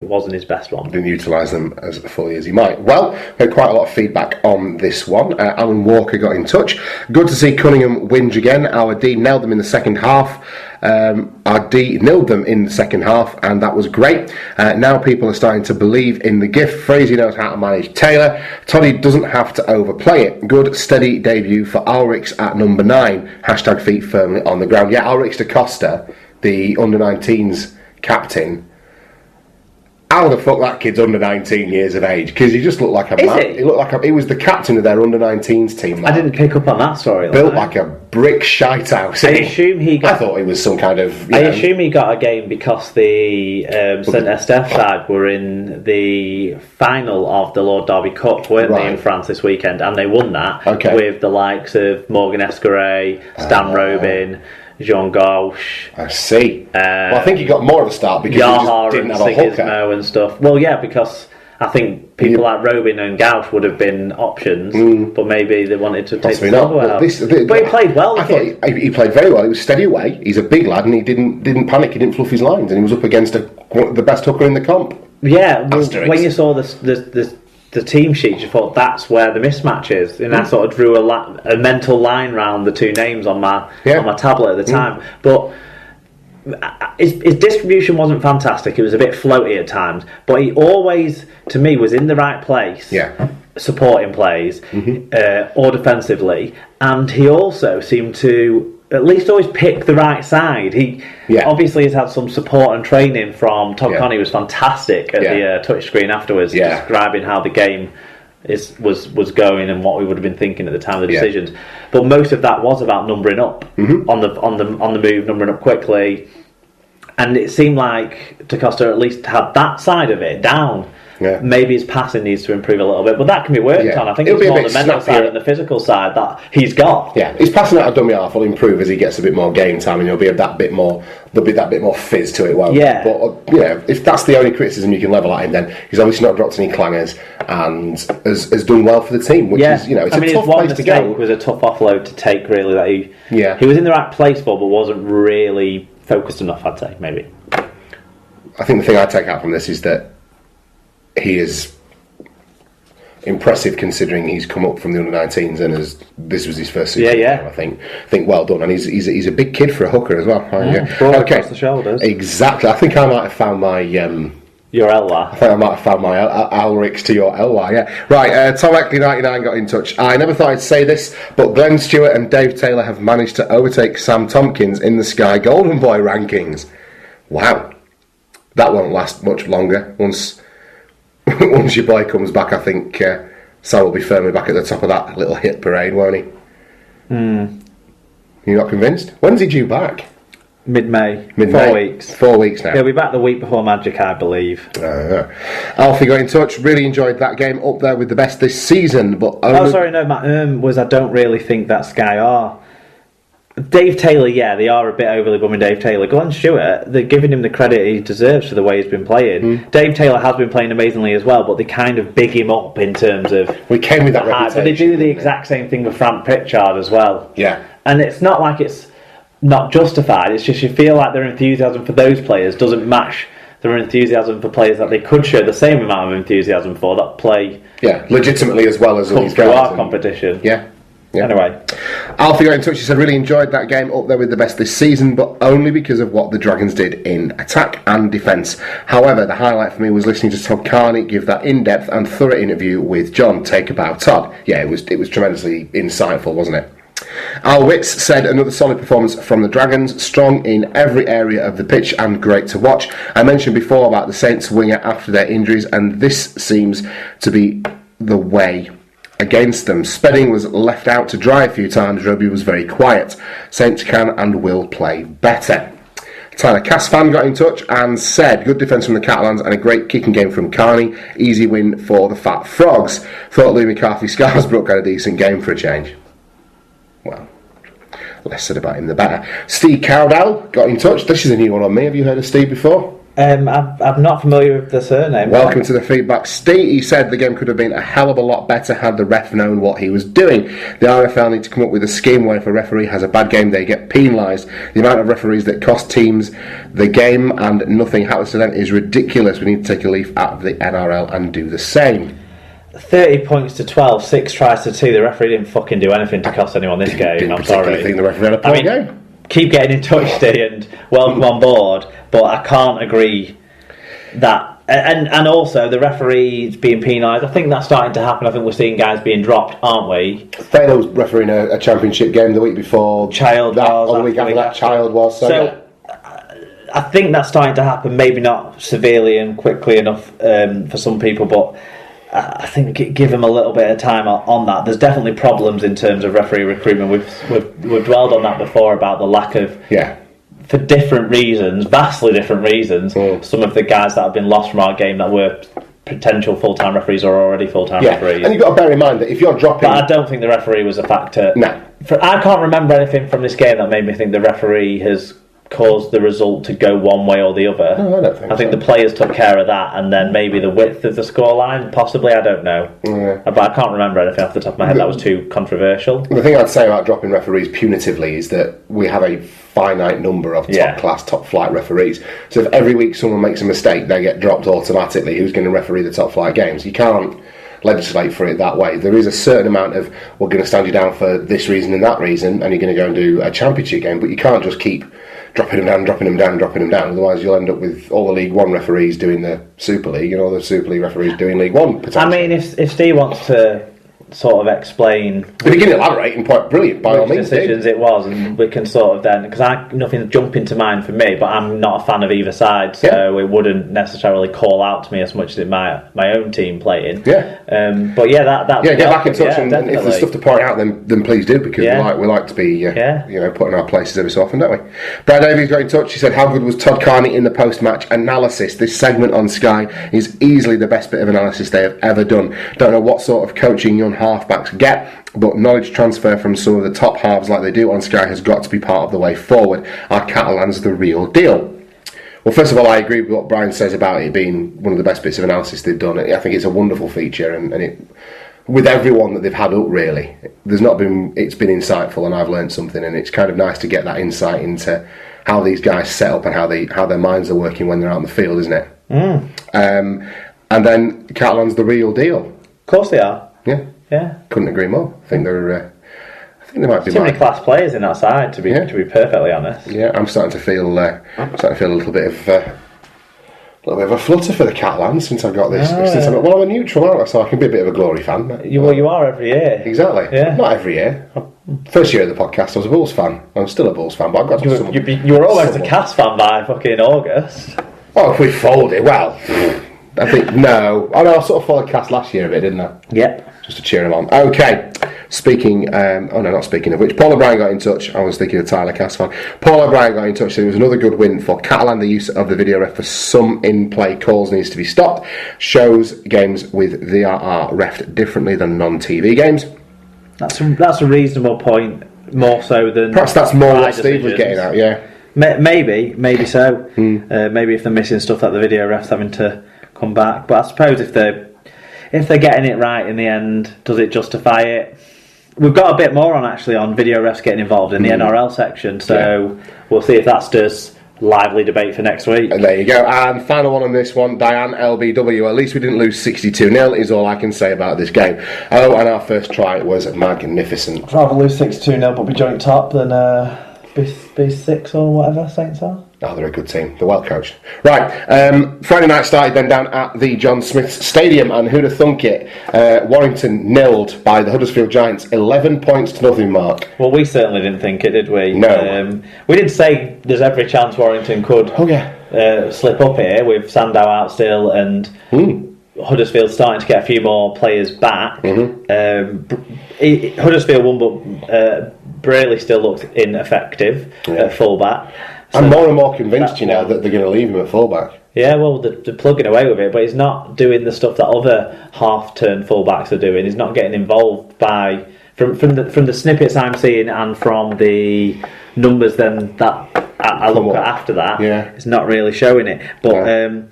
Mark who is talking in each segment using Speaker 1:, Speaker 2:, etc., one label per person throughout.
Speaker 1: wasn't his best one.
Speaker 2: Didn't utilise them as fully as he might. Well, we had quite a lot of feedback on this one. Alan Walker got in touch. Good to see Cunningham whinge again. Our D nailed them in the second half. Our D nilled them in the second half, and that was great. Now people are starting to believe in the gift. Frazee knows how to manage Taylor. Toddy doesn't have to overplay it. Good, steady debut for Ulrichs at number 9. # feet firmly on the ground. Yeah, Ulrichs da Costa, the under-19s captain. How the fuck that kid's under 19 years of age? Because he just looked like a man. He looked like he was the captain of their under 19s team.
Speaker 1: I didn't pick up on that story.
Speaker 2: Built like a brick shite house.
Speaker 1: I assume he got.
Speaker 2: I thought he was some kind of.
Speaker 1: I assume he got a game because the St Estèphe side were in the final of the Lord Derby Cup, weren't they, in France this weekend, and they won that with the likes of Morgan Escaray, Stan Robin, Jean Gauche.
Speaker 2: I see. Well, I think he got more of a start because he just didn't have a hooker
Speaker 1: and stuff. Well, yeah, because I think people like Robin and Gauche would have been options, but maybe they wanted to take the silver out. But he played well.
Speaker 2: I thought he played very well. He was steady away. He's a big lad, and he didn't panic. He didn't fluff his lines, and he was up against the best hooker in the comp.
Speaker 1: Yeah, when you saw the team sheets, you thought that's where the mismatch is, and I sort of drew a mental line round the two names on my tablet at the time. But his distribution wasn't fantastic. It was a bit floaty at times, but he always, to me, was in the right place.
Speaker 2: Yeah.
Speaker 1: Supporting plays or defensively, and he also seemed to at least always pick the right side. He obviously has had some support and training from Todd Connie. Was fantastic at the touchscreen afterwards, describing how the game was going and what we would have been thinking at the time of the decisions. But most of that was about numbering up on the move, numbering up quickly, and it seemed like Da Costa at least had that side of it down. Yeah. Maybe his passing needs to improve a little bit, but that can be worked on. I think it's more the mental side and the physical side that he's got.
Speaker 2: Yeah, his passing out of dummy half will improve as he gets a bit more game time, and there'll be that bit more fizz to it. Well, but if that's the only criticism you can level at him, then he's obviously not dropped any clangers and has done well for the team. Which is, it's a tough place to go.
Speaker 1: It was a tough offload to take. Really, that he was in the right place for, but wasn't really focused enough. I'd say maybe.
Speaker 2: I think the thing I take out from this is that he is impressive considering he's come up from the under-19s and this was his first season. I think well done, and he's a big kid for a hooker as well.
Speaker 1: Across the shoulders.
Speaker 2: Exactly. I think I might have found my
Speaker 1: your LY.
Speaker 2: I think I might have found my Ulrichs to your LY. Yeah. Right. Tom Eckley 99 got in touch. I never thought I'd say this, but Glenn Stewart and Dave Taylor have managed to overtake Sam Tompkins in the Sky Golden Boy rankings. Wow, that won't last much longer. Once your boy comes back, I think Sam will be firmly back at the top of that little hit parade, won't he? You're not convinced? When's he due back?
Speaker 1: Mid-May. 4 weeks.
Speaker 2: 4 weeks now.
Speaker 1: He'll be back the week before Magic, I believe.
Speaker 2: Alfie got in touch. Really enjoyed that game. Up there with the best this season. But
Speaker 1: Matt was I don't really think that Sky are. Dave Taylor, they are a bit overly bumming Dave Taylor. Glenn Stewart, they're giving him the credit he deserves for the way he's been playing. Dave Taylor has been playing amazingly as well, but they kind of big him up in terms of...
Speaker 2: We came with that reputation.
Speaker 1: But they do the exact same thing with Frank Pritchard as well.
Speaker 2: Yeah.
Speaker 1: And it's not like it's not justified, it's just you feel like their enthusiasm for those players doesn't match their enthusiasm for players that they could show the same amount of enthusiasm for, that play...
Speaker 2: Yeah, legitimately as well as all these guys.
Speaker 1: Through our competition.
Speaker 2: Yeah.
Speaker 1: Anyway,
Speaker 2: Alfie got in touch. He said, really enjoyed that game, up there with the best this season, but only because of what the Dragons did in attack and defence. However, the highlight for me was listening to Todd Carney give that in-depth and thorough interview with John Take About Todd. Yeah, it was tremendously insightful, wasn't it? Al Witts said, another solid performance from the Dragons, strong in every area of the pitch and great to watch. I mentioned before about the Saints winger after their injuries, and this seems to be the way against them. Spedding was left out to dry a few times. Roby was very quiet. Saints can and will play better. Tyler Casfan got in touch and said, good defence from the Catalans and a great kicking game from Carney. Easy win for the Fat Frogs. Thought Louis McCarthy-Scarsbrook had a decent game for a change. Well, less said about him the better. Steve Cowdell got in touch. This is a new one on me. Have you heard of Steve before?
Speaker 1: I'm not familiar with the surname.
Speaker 2: Welcome to the feedback. Steve, he said the game could have been a hell of a lot better had the ref known what he was doing. The RFL need to come up with a scheme where if a referee has a bad game, they get penalised. The amount of referees that cost teams the game and nothing happens to them is ridiculous. We need to take a leaf out of the NRL and do the same.
Speaker 1: 30 points to 12, 6 tries to 2. The referee didn't fucking do anything to cost anyone this game. I'm sorry.
Speaker 2: I think the referee had a poor game.
Speaker 1: Keep getting in touch, Steve, and welcome on board, but I can't agree that. And also, the referees being penalised, I think that's starting to happen. I think we're seeing guys being dropped, aren't we?
Speaker 2: Thaler was refereeing a championship game the week before.
Speaker 1: Child
Speaker 2: that,
Speaker 1: was.
Speaker 2: Or the week after that, Child was.
Speaker 1: So I think that's starting to happen, maybe not severely and quickly enough for some people, but I think give them a little bit of time on that. There's definitely problems in terms of referee recruitment. We've dwelled on that before about the lack of, for different reasons, vastly different reasons. Some of the guys that have been lost from our game that were potential full-time referees are already full-time referees.
Speaker 2: And you've got to bear in mind that if you're dropping...
Speaker 1: But I don't think the referee was a factor.
Speaker 2: No.
Speaker 1: I can't remember anything from this game that made me think the referee has caused the result to go one way or the other.
Speaker 2: No, I don't think
Speaker 1: I think the players took care of that, and then maybe the width of the scoreline, possibly, I don't know. But I can't remember anything off the top of my head that was too controversial.
Speaker 2: The thing I'd say about dropping referees punitively is that we have a finite number of top-class, top-flight referees. So if every week someone makes a mistake, they get dropped automatically. Who's going to referee the top-flight games? You can't legislate for it that way. There is a certain amount of, we're going to stand you down for this reason and that reason, and you're going to go and do a championship game, but you can't just keep dropping them down. Otherwise, you'll end up with all the League One referees doing the Super League and all the Super League referees doing League One.
Speaker 1: I mean, if Steve wants to sort of explain,
Speaker 2: if you can elaborate and quite brilliant by all means,
Speaker 1: decisions it was, and we can sort of then, because nothing's jumping to mind for me, but I'm not a fan of either side, so it wouldn't necessarily call out to me as much as it my own team playing. But get
Speaker 2: back in touch, and if there's stuff to point out, then please do, because we like to be put in our places every so often, don't we? Brad Davies got in touch. He said, how good was Todd Carney in the post-match analysis? This segment on Sky is easily the best bit of analysis they have ever done. Don't know what sort of coaching young halfbacks get, but knowledge transfer from some of the top halves like they do on Sky has got to be part of the way forward. Our Catalan's the real deal. Well, first of all, I agree with what Brian says about it being one of the best bits of analysis they've done. I think it's a wonderful feature, and it, with everyone that they've had up, really, it's been insightful, and I've learned something, and it's kind of nice to get that insight into how these guys set up and how their minds are working when they're out in the field, isn't it? And then Catalan's the real deal.
Speaker 1: Of course they are.
Speaker 2: Yeah. Couldn't agree more. I think they might be
Speaker 1: too many class players in that side, to be perfectly honest.
Speaker 2: Yeah, I'm starting to feel a little bit of a flutter for the Catalans since I've got this. I'm a neutral, aren't I? So I can be a bit of a Glory fan.
Speaker 1: You are every year.
Speaker 2: Exactly. Yeah. Not every year. First year of the podcast, I was a Bulls fan. I'm still a Bulls fan, but I've got to.
Speaker 1: You were almost a Cats fan by fucking August.
Speaker 2: Oh, if we folded, well, I think no. I sort of followed Cats last year a bit, didn't I?
Speaker 1: Yep.
Speaker 2: Just to cheer him on. Okay. Not speaking of which, Paul O'Brien got in touch. I was thinking of Tyler Cass fan. Paul O'Brien got in touch. So it was another good win for Catalan. The use of the video ref for some in-play calls needs to be stopped. Shows games with VRR refed differently than non-TV games.
Speaker 1: That's a reasonable point. More so than
Speaker 2: perhaps that's more what Steve was getting at. Yeah.
Speaker 1: Maybe so. Maybe if they're missing stuff that the video refs having to come back. But I suppose if they're getting it right in the end, does it justify it? We've got a bit more on video refs getting involved in the NRL section, so we'll see if that stirs lively debate for next week.
Speaker 2: And there you go. And final one on this one, Diane LBW. At least we didn't lose 62-0 is all I can say about this game. Oh, and our first try was magnificent.
Speaker 1: I'd rather lose 62-0 but be joint top than be 6 or whatever Saints are.
Speaker 2: Oh, they're a good team. They're well coached. Right, Friday night started then down at the John Smiths Stadium, and who'd have thunk it? Warrington nilled by the Huddersfield Giants, 11 points to nothing, Mark.
Speaker 1: Well, we certainly didn't think it, did we?
Speaker 2: No.
Speaker 1: We did say there's every chance Warrington could slip up here with Sandow out still and Huddersfield starting to get a few more players back. Huddersfield won, but Braley still looked ineffective at fullback. So
Speaker 2: I'm more and more convinced, that they're going to leave him at fullback.
Speaker 1: Yeah, well, they're plugging away with it, but he's not doing the stuff that other half-turn fullbacks are doing. He's not getting involved by from the snippets I'm seeing and from the numbers then that I look at after that, it's not really showing it. But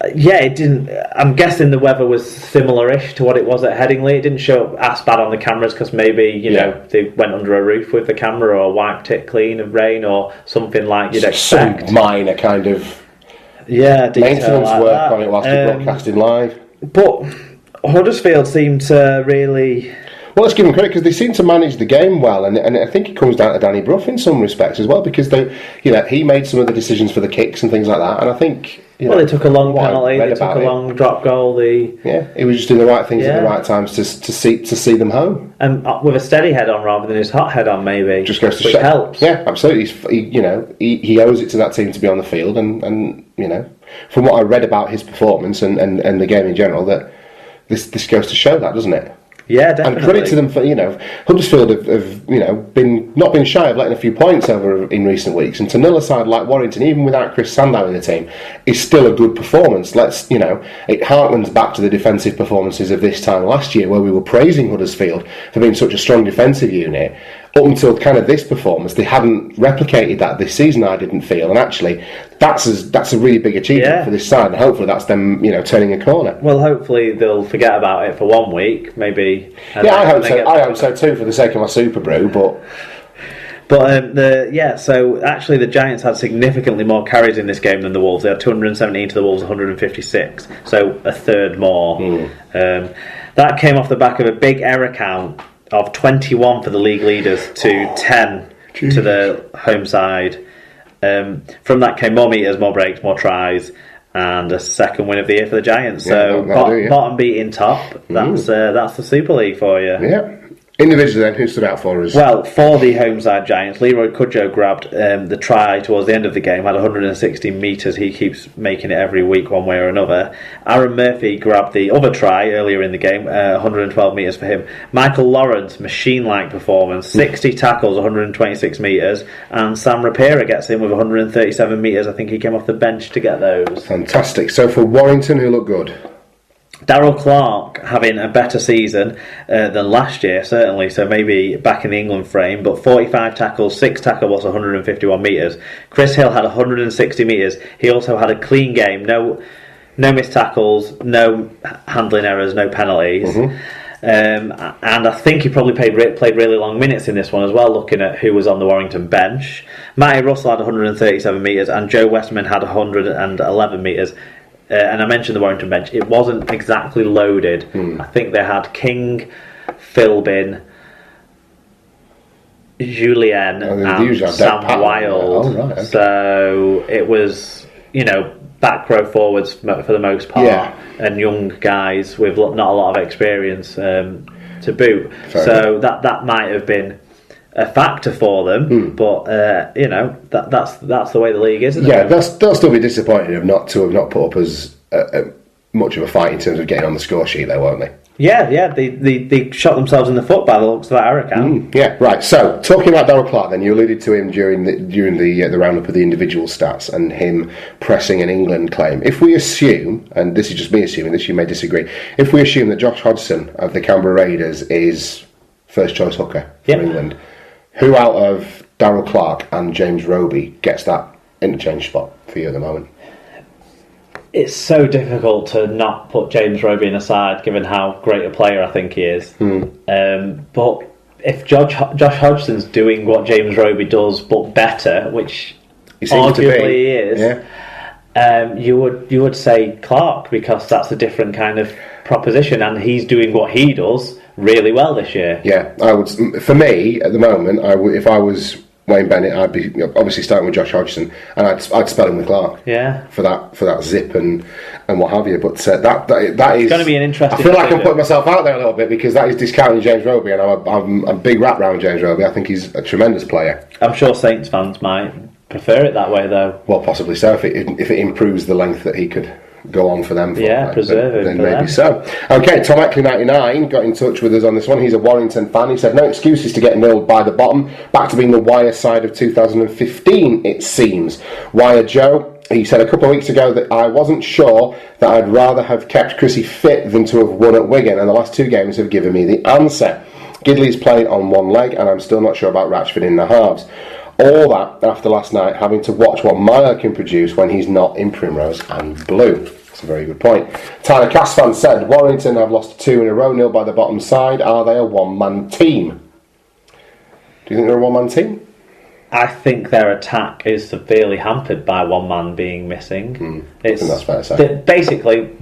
Speaker 1: it didn't. I'm guessing the weather was similar-ish to what it was at Headingley. It didn't show up as bad on the cameras because maybe you know they went under a roof with the camera or wiped it clean of rain or something like you'd expect.
Speaker 2: Some minor kind of
Speaker 1: maintenance
Speaker 2: like work on it whilst you're broadcasting live.
Speaker 1: But Huddersfield seemed to really.
Speaker 2: Well, let's give them credit because they seem to manage the game well, and I think it comes down to Danny Brough in some respects as well because he made some of the decisions for the kicks and things like that, and I think.
Speaker 1: They took a long penalty. They took a long drop goal.
Speaker 2: He was just doing the right things at the right times to see them home, and
Speaker 1: with a steady head on rather than his hot head on, maybe
Speaker 2: just goes to
Speaker 1: which helps.
Speaker 2: Yeah, absolutely. He owes it to that team to be on the field, and from what I read about his performance and the game in general, that this goes to show that, doesn't it?
Speaker 1: Yeah, definitely.
Speaker 2: And credit to them for, Huddersfield have not been shy of letting a few points over in recent weeks. And to nil a side like Warrington, even without Chris Sandow in the team, is still a good performance. It harkens back to the defensive performances of this time last year where we were praising Huddersfield for being such a strong defensive unit. Up until kind of this performance, they haven't replicated that this season, I didn't feel. And actually, that's a really big achievement for this side. And hopefully that's them, turning a corner.
Speaker 1: Well, hopefully they'll forget about it for 1 week, maybe.
Speaker 2: I hope so. I hope so too, for the sake of my Super Brew.
Speaker 1: So actually the Giants had significantly more carries in this game than the Wolves. They had 217 to the Wolves 156, so a third more. That came off the back of a big error count of 21 for the league leaders to 10 to the home side. From that came more meters, more breaks, more tries, and a second win of the year for the Giants. So bottom beating top. That's the Super League for you.
Speaker 2: Yeah. Individually then, who stood out for us?
Speaker 1: Well, for the home side Giants, Leroy Cudjoe grabbed the try towards the end of the game, had 160 metres. He keeps making it every week one way or another. Aaron Murphy grabbed the other try earlier in the game, 112 metres for him. Michael Lawrence, machine-like performance, 60 tackles, 126 metres. And Sam Rapira gets in with 137 metres. I think he came off the bench to get those.
Speaker 2: Fantastic. So for Warrington, who looked good?
Speaker 1: Darryl Clark having a better season than last year, certainly, so maybe back in the England frame, but 45 tackles, 6 tackle loss, 151 metres. Chris Hill had 160 metres. He also had a clean game, no missed tackles, no handling errors, no penalties. And I think he probably played really long minutes in this one as well, looking at who was on the Warrington bench. Matty Russell had 137 metres and Joe Westman had 111 metres. And I mentioned the Warrington bench. It wasn't exactly loaded. I think they had King, Philbin, Julien, and Sam Wilde. Oh, right, okay. So it was, back row forwards for the most part, and young guys with not a lot of experience to boot. So that might have been a factor for them, but that's the way the league is, isn't it?
Speaker 2: They'll still be disappointed of not put up as much of a fight in terms of getting on the score sheet, though, won't they?
Speaker 1: They shot themselves in the foot by the looks of that error count.
Speaker 2: Right. So talking about Darryl Clark, then you alluded to him during the roundup of the individual stats and him pressing an England claim. If we assume, and this is just me assuming, this you may disagree, if we assume that Josh Hodgson of the Canberra Raiders is first choice hooker for England. Who out of Darryl Clark and James Roby gets that interchange spot for you at the moment?
Speaker 1: It's so difficult to not put James Roby in a side, given how great a player I think he is. But if Josh Hodgson's doing what James Roby does, but better, which arguably he is, you would say Clark, because that's a different kind of proposition, and he's doing what he does really well this year. Yeah,
Speaker 2: I would. For me, at the moment, if I was Wayne Bennett, I'd be obviously starting with Josh Hodgson, and I'd spell him with Clark.
Speaker 1: Yeah,
Speaker 2: for that zip and what have you. But that is
Speaker 1: going to be an interesting.
Speaker 2: I feel like I'm putting myself out there a little bit because that is discounting James Roby, and I'm a big wrap round James Roby. I think he's a tremendous player.
Speaker 1: I'm sure Saints fans might prefer it that way, though.
Speaker 2: Well, possibly so. If it improves the length that he could go on for them for,
Speaker 1: preserve it,
Speaker 2: then maybe them. So. Okay, Tom Eckley 99 got in touch with us on this one. He's a Warrington fan. He said no excuses to get nilled by the bottom, back to being the Wire side of 2015 it seems. Wire Joe, he said a couple of weeks ago that I wasn't sure that I'd rather have kept Chrissy fit than to have won at Wigan, and the last 2 games have given me the answer. Gidley's playing on one leg, and I'm still not sure about Ratchford in the halves. All that after last night, having to watch what Maya can produce when he's not in Primrose and Blue. That's a very good point. Tyler Casfan said, Warrington have lost 2 in a row, nil by the bottom side. Are they a one-man team? Do you think they're a one-man team?
Speaker 1: I think their attack is severely hampered by one man being missing.
Speaker 2: I think that's fair to say.
Speaker 1: Basically,